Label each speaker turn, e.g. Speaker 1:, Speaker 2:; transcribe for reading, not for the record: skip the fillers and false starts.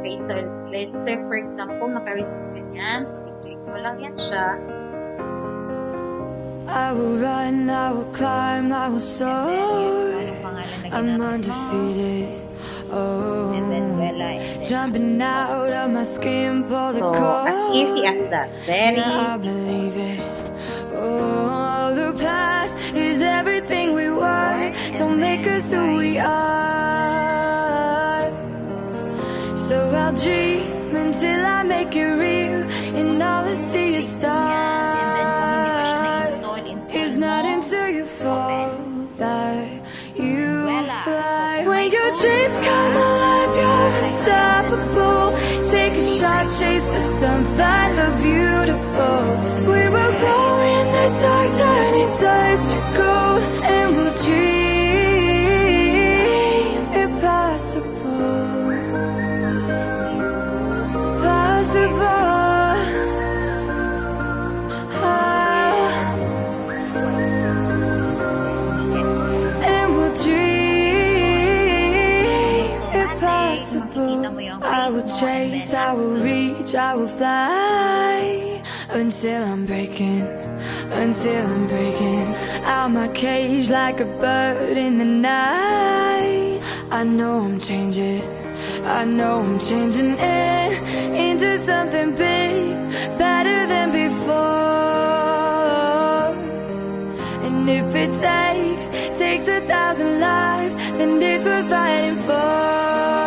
Speaker 1: Okay, so let's say for example, naka-receive ka niyan. So, i-click mo lang yan siya.
Speaker 2: I will run, I will climb, I will soar. I'm undefeated. Oh,
Speaker 1: And then Bella, and then
Speaker 2: jumping out of my skin, pull the
Speaker 1: so,
Speaker 2: cord.
Speaker 1: as easy as that. Very
Speaker 2: Yeah, I
Speaker 1: easy.
Speaker 2: believe it. Oh, the past is everything we were. Don't make us who we are. So I'll dream until I make it real, and all I see is stars. It's not until you fall that you fly. When your dreams come alive, you're unstoppable. Take a shot, chase the sun, find the beautiful. We will go in the dark, turning dust to gold, and we'll dream impossible. Possible. I will chase, I will reach, I will fly until I'm breaking out my cage like a bird in the night. I know I'm changing into something big, better than before. And if it takes 1,000 lives, then it's worth fighting for.